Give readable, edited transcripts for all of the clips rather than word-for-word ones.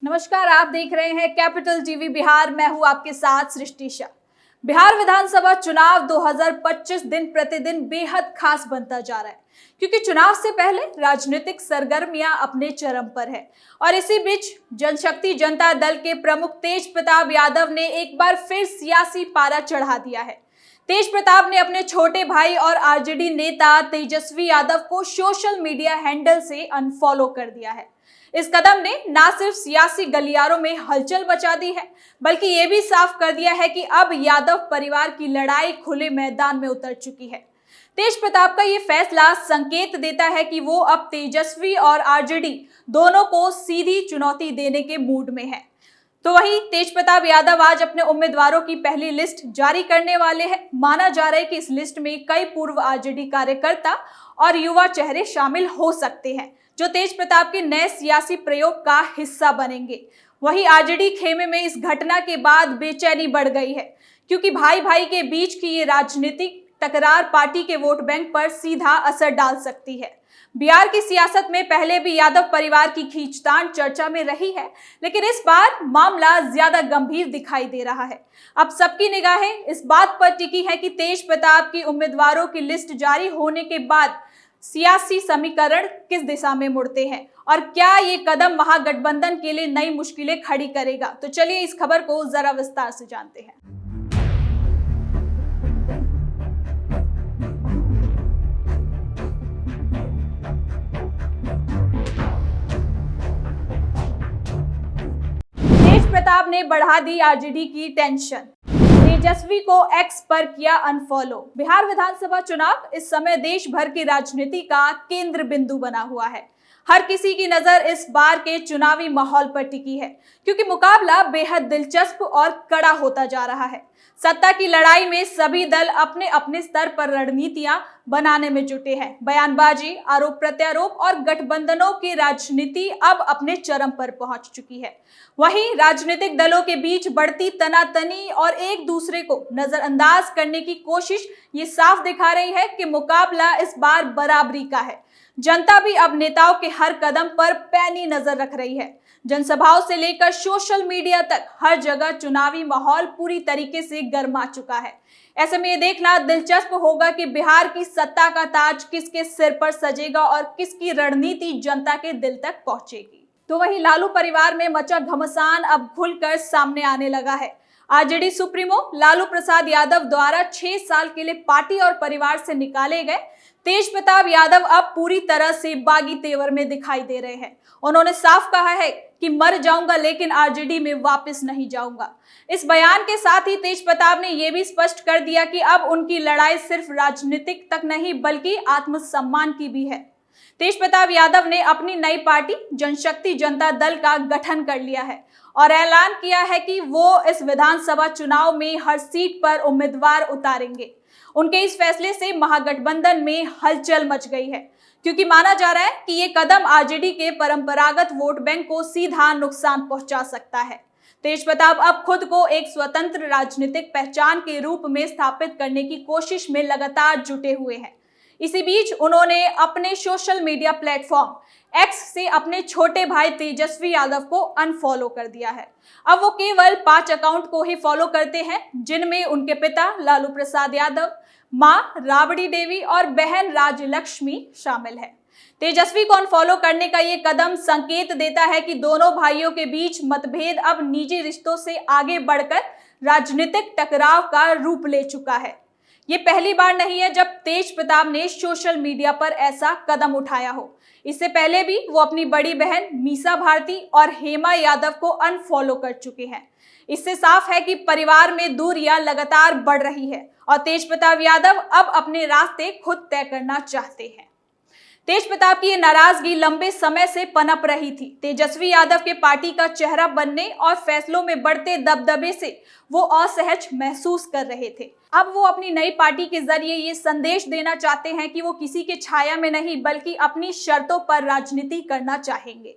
नमस्कार, आप देख रहे हैं कैपिटल टीवी बिहार। मैं हूं आपके साथ सृष्टि शाह। बिहार विधानसभा चुनाव 2025 दिन प्रतिदिन बेहद खास बनता जा रहा है, क्योंकि चुनाव से पहले राजनीतिक सरगर्मियां अपने चरम पर है। और इसी बीच जनशक्ति जनता दल के प्रमुख तेज प्रताप यादव ने एक बार फिर सियासी पारा चढ़ा दिया है। तेज प्रताप ने अपने छोटे भाई और आरजेडी नेता तेजस्वी यादव को सोशल मीडिया हैंडल से अनफॉलो कर दिया है। इस कदम ने न सिर्फ सियासी गलियारों में हलचल मचा दी है, बल्कि ये भी साफ कर दिया है कि अब यादव परिवार की लड़ाई खुले मैदान में उतर चुकी है। तेज प्रताप का ये फैसला संकेत देता है कि वो अब तेजस्वी और आरजेडी दोनों को सीधी चुनौती देने के मूड में है। तो वहीं तेज प्रताप यादव आज अपने उम्मीदवारों की पहली लिस्ट जारी करने वाले हैं। माना जा रहा है कि इस लिस्ट में कई पूर्व आरजेडी कार्यकर्ता और युवा चेहरे शामिल हो सकते हैं, जो तेज प्रताप के नए सियासी प्रयोग का हिस्सा बनेंगे। वहीं आरजेडी खेमे में इस घटना के बाद बेचैनी बढ़ गई है, क्योंकि भाई भाई के बीच की ये राजनीतिक टकरार पार्टी के वोट बैंक पर सीधा असर डाल सकती है। बिहार की सियासत में पहले भी यादव परिवार की खींचतान चर्चा में रही है, लेकिन इस बार मामला ज्यादा गंभीर दिखाई दे रहा है। अब सबकी निगाहें इस बात पर टिकी है कि तेज प्रताप की उम्मीदवारों की लिस्ट जारी होने के बाद सियासी समीकरण किस दिशा में मुड़ते हैं और क्या ये कदम महागठबंधन के लिए नई मुश्किलें खड़ी करेगा। तो चलिए इस खबर को जरा विस्तार से जानते हैं। तेज प्रताप ने बढ़ा दी आरजेडी की टेंशन, तेजस्वी को एक्स पर किया अनफॉलो। बिहार विधानसभा चुनाव इस समय देश भर की राजनीति का केंद्र बिंदु बना हुआ है। हर किसी की नजर इस बार के चुनावी माहौल पर टिकी है, क्योंकि मुकाबला बेहद दिलचस्प और कड़ा होता जा रहा है। सत्ता की लड़ाई में सभी दल अपने अपने स्तर पर रणनीतियां बनाने में जुटे हैं। बयानबाजी, आरोप प्रत्यारोप और गठबंधनों की राजनीति अब अपने चरम पर पहुंच चुकी है। वहीं राजनीतिक दलों के बीच बढ़ती तनातनी और एक दूसरे को नजरअंदाज करने की कोशिश ये साफ दिखा रही है कि मुकाबला इस बार बराबरी का है। जनता भी अब नेताओं के हर कदम पर पैनी नजर रख रही है। जनसभाओं से लेकर सोशल मीडिया तक हर जगह चुनावी माहौल पूरी तरीके से गर्मा चुका है। ऐसे में ये देखना दिलचस्प होगा कि बिहार की सत्ता का ताज किसके सिर पर सजेगा और किसकी रणनीति जनता के दिल तक पहुंचेगी। तो वहीं लालू परिवार में मचा घमासान अब खुलकर सामने आने लगा है। आरजेडी सुप्रीमो लालू प्रसाद यादव द्वारा 6 साल के लिए पार्टी और परिवार से निकाले गए तेज प्रताप यादव अब पूरी तरह से बागी तेवर में दिखाई दे रहे हैं। उन्होंने साफ कहा है कि मर जाऊंगा लेकिन आरजेडी में वापस नहीं जाऊंगा। इस बयान के साथ ही तेज प्रताप ने यह भी स्पष्ट कर दिया कि अब उनकी लड़ाई सिर्फ राजनीतिक तक नहीं बल्कि आत्मसम्मान की भी है। तेज प्रताप यादव ने अपनी नई पार्टी जनशक्ति जनता दल का गठन कर लिया है और ऐलान किया है कि वो इस विधानसभा चुनाव में हर सीट पर उम्मीदवार उतारेंगे। उनके इस फैसले से महागठबंधन में हलचल मच गई है, क्योंकि माना जा रहा है कि ये कदम आरजेडी के परंपरागत वोट बैंक को सीधा नुकसान पहुंचा सकता है। तेज प्रताप अब खुद को एक स्वतंत्र राजनीतिक पहचान के रूप में स्थापित करने की कोशिश में लगातार जुटे हुए हैं। इसी बीच उन्होंने अपने सोशल मीडिया प्लेटफॉर्म एक्स से अपने छोटे भाई तेजस्वी यादव को अनफॉलो कर दिया है। अब वो केवल 5 अकाउंट को ही फॉलो करते हैं, जिनमें उनके पिता लालू प्रसाद यादव, मां राबड़ी देवी और बहन राजलक्ष्मी शामिल है। तेजस्वी को अनफॉलो करने का ये कदम संकेत देता है कि दोनों भाइयों के बीच मतभेद अब निजी रिश्तों से आगे बढ़कर राजनीतिक टकराव का रूप ले चुका है। ये पहली बार नहीं है जब तेज प्रताप ने सोशल मीडिया पर ऐसा कदम उठाया हो। इससे पहले भी वो अपनी बड़ी बहन मीसा भारती और हेमा यादव को अनफॉलो कर चुके हैं। इससे साफ है कि परिवार में दूरियां लगातार बढ़ रही है और तेज प्रताप यादव अब अपने रास्ते खुद तय करना चाहते हैं। तेज प्रताप की ये नाराजगी लंबे समय से पनप रही थी। तेजस्वी यादव के पार्टी का चेहरा बनने और फैसलों में बढ़ते दबदबे से वो असहज महसूस कर रहे थे। अब वो अपनी नई पार्टी के जरिए ये संदेश देना चाहते हैं कि वो किसी के छाया में नहीं बल्कि अपनी शर्तों पर राजनीति करना चाहेंगे।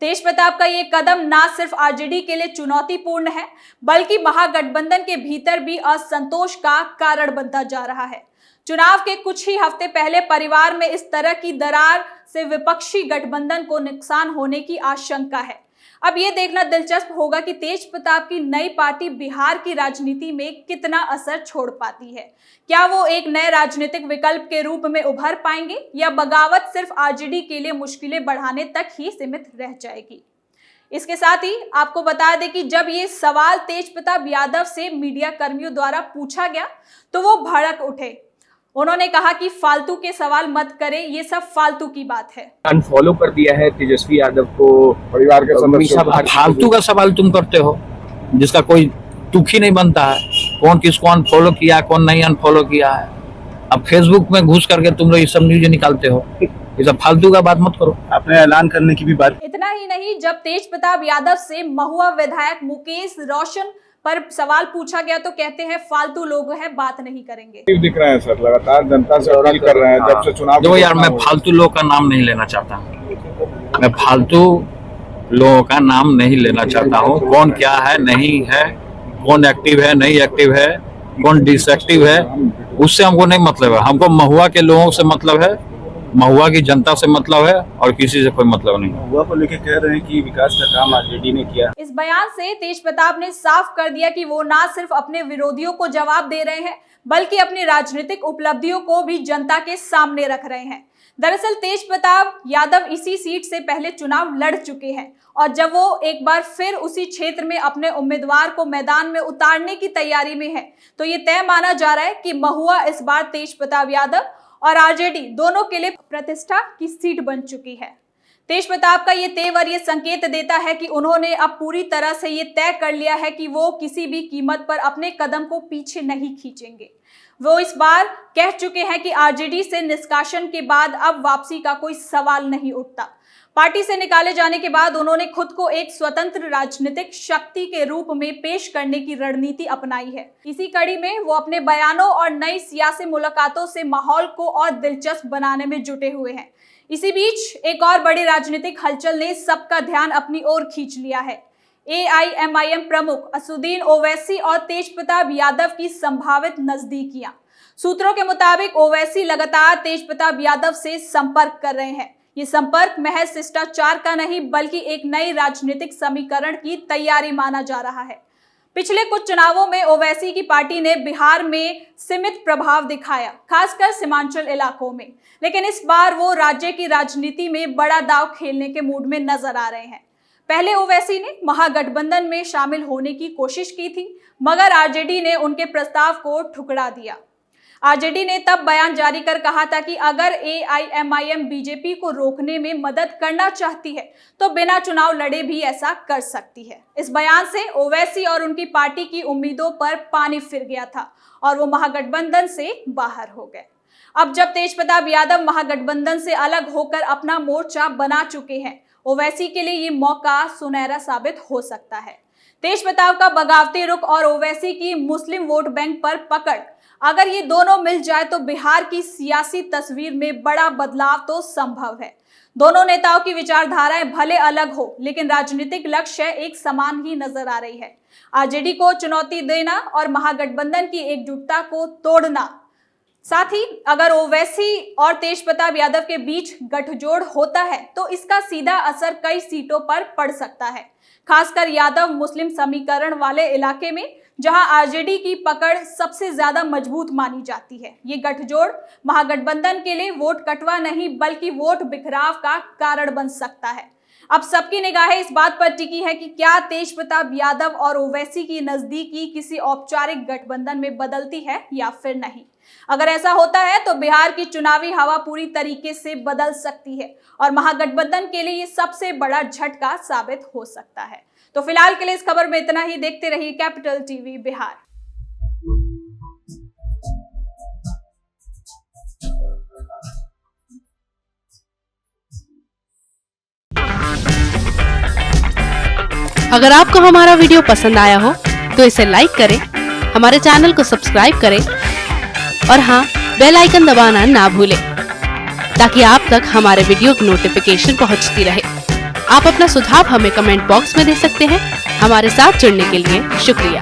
तेज प्रताप का ये कदम न सिर्फ आरजेडी के लिए चुनौतीपूर्ण है, बल्कि महागठबंधन के भीतर भी असंतोष का कारण बनता जा रहा है। चुनाव के कुछ ही हफ्ते पहले परिवार में इस तरह की दरार से विपक्षी गठबंधन को नुकसान होने की आशंका है। अब ये देखना दिलचस्प होगा कि तेज प्रताप की नई पार्टी बिहार की राजनीति में कितना असर छोड़ पाती है। क्या वो एक नए राजनीतिक विकल्प के रूप में उभर पाएंगे या बगावत सिर्फ आरजेडी के लिए मुश्किलें बढ़ाने तक ही सीमित रह जाएगी। इसके साथ ही आपको बता दें कि जब ये सवाल तेज प्रताप यादव से मीडिया कर्मियों द्वारा पूछा गया तो वो भड़क उठे। उन्होंने कहा कि फालतू के सवाल मत करें, ये सब फालतू की बात है। अनफॉलो कर दिया है तेजस्वी यादव को, परिवार के सदस्य। फालतू का सवाल तुम करते हो जिसका कोई तुक ही नहीं बनता है। कौन किसको अनफॉलो किया, कौन नहीं अनफॉलो किया है। अब फेसबुक में घुस करके तुम लोग ये सब न्यूज निकालते हो, ये सब फालतू का बात मत करो। आपने ऐलान करने की भी बात। इतना ही नहीं, जब तेज प्रताप यादव से महुआ विधायक मुकेश रोशन पर सवाल पूछा गया तो कहते हैं फालतू लोग हैं, बात नहीं करेंगे। दिख रहे हैं सर, लगातार जनता से अपील कर रहे हैं जब से चुनाव। देखो यार, मैं फालतू लोग का नाम नहीं लेना चाहता। मैं फालतू लोगों का नाम नहीं लेना चाहता हूँ। कौन क्या है नहीं है, कौन एक्टिव है नहीं एक्टिव है, कौन डिसएक्टिव है, उससे हमको नहीं मतलब है। हमको महुआ के लोगों से मतलब है, महुआ की जनता से मतलब है और किसी से कोई मतलब नहीं। महुआ को लेके कह रहे हैं कि विकास का काम आरजेडी ने किया। इस बयान से तेज प्रताप ने साफ कर दिया कि वो ना सिर्फ अपने विरोधियों को जवाब दे रहे हैं बल्कि अपनी राजनीतिक उपलब्धियों को भी जनता के सामने रख रहे हैं। दरअसल तेज प्रताप यादव इसी सीट से पहले चुनाव लड़ चुके हैं और जब वो एक बार फिर उसी क्षेत्र में अपने उम्मीदवार को मैदान में उतारने की तैयारी में है तो ये तय माना जा रहा है कि महुआ इस बार तेज प्रताप यादव और आरजेडी दोनों के लिए प्रतिष्ठा की सीट बन चुकी है। तेज प्रताप का ये तेवर ये संकेत देता है कि उन्होंने अब पूरी तरह से ये तय कर लिया है कि वो किसी भी कीमत पर अपने कदम को पीछे नहीं खींचेंगे। वो इस बार कह चुके हैं कि आरजेडी से निष्कासन के बाद अब वापसी का कोई सवाल नहीं उठता। पार्टी से निकाले जाने के बाद उन्होंने खुद को एक स्वतंत्र राजनीतिक शक्ति के रूप में पेश करने की रणनीति अपनाई है। इसी कड़ी में वो अपने बयानों और नई सियासी मुलाकातों से माहौल को और दिलचस्प बनाने में जुटे हुए हैं। इसी बीच एक और बड़ी राजनीतिक हलचल ने सबका ध्यान अपनी ओर खींच लिया है। AIMIM प्रमुख असदुद्दीन ओवैसी और तेज प्रताप यादव की संभावित नजदीकियां। सूत्रों के मुताबिक ओवैसी लगातार तेज प्रताप यादव से संपर्क कर रहे हैं। ये संपर्क महज शिष्टाचार का नहीं बल्कि एक नई राजनीतिक समीकरण की तैयारी माना जा रहा है। पिछले कुछ चुनावों में ओवैसी की पार्टी ने बिहार में सीमित प्रभाव दिखाया, खासकर सीमांचल इलाकों में, लेकिन इस बार वो राज्य की राजनीति में बड़ा दांव खेलने के मूड में नजर आ रहे हैं। पहले ओवैसी ने महागठबंधन में शामिल होने की कोशिश की थी मगर आरजेडी ने उनके प्रस्ताव को ठुकरा दिया। आरजेडी ने तब बयान जारी कर कहा था कि अगर AIMIM बीजेपी को रोकने में मदद करना चाहती है तो बिना चुनाव लड़े भी ऐसा कर सकती है। इस बयान से ओवैसी और उनकी पार्टी की उम्मीदों पर पानी फिर गया था और वो महागठबंधन से बाहर हो गए। अब जब तेज प्रताप यादव महागठबंधन से अलग होकर अपना मोर्चा बना चुके हैं, ओवैसी के लिए ये मौका सुनहरा साबित हो सकता है। तेज प्रताप का बगावती रुख और ओवैसी की मुस्लिम वोट बैंक पर पकड़, अगर ये दोनों मिल जाए तो बिहार की सियासी तस्वीर में बड़ा बदलाव तो संभव है। दोनों नेताओं की विचारधाराएं भले अलग हो लेकिन राजनीतिक लक्ष्य एक समान ही नजर आ रही है। आरजेडी को चुनौती देना और महागठबंधन की एकजुटता को तोड़ना। साथ ही अगर ओवैसी और तेज प्रताप यादव के बीच गठजोड़ होता है तो इसका सीधा असर कई सीटों पर पड़ सकता है, खासकर यादव मुस्लिम समीकरण वाले इलाके में जहां आरजेडी की पकड़ सबसे ज्यादा मजबूत मानी जाती है। ये गठजोड़ महागठबंधन के लिए वोट कटवा नहीं बल्कि वोट बिखराव का कारण बन सकता है। अब सबकी निगाहें इस बात पर टिकी है कि क्या तेज प्रताप यादव और ओवैसी की नजदीकी किसी औपचारिक गठबंधन में बदलती है या फिर नहीं। अगर ऐसा होता है तो बिहार की चुनावी हवा पूरी तरीके से बदल सकती है और महागठबंधन के लिए ये सबसे बड़ा झटका साबित हो सकता है। तो फिलहाल के लिए इस खबर में इतना ही। देखते रहिए कैपिटल टीवी बिहार। अगर आपको हमारा वीडियो पसंद आया हो तो इसे लाइक करें, हमारे चैनल को सब्सक्राइब करें और हाँ, बेल आइकन दबाना ना भूलें ताकि आप तक हमारे वीडियो की नोटिफिकेशन पहुंचती रहे। आप अपना सुझाव हमें कमेंट बॉक्स में दे सकते हैं। हमारे साथ जुड़ने के लिए शुक्रिया।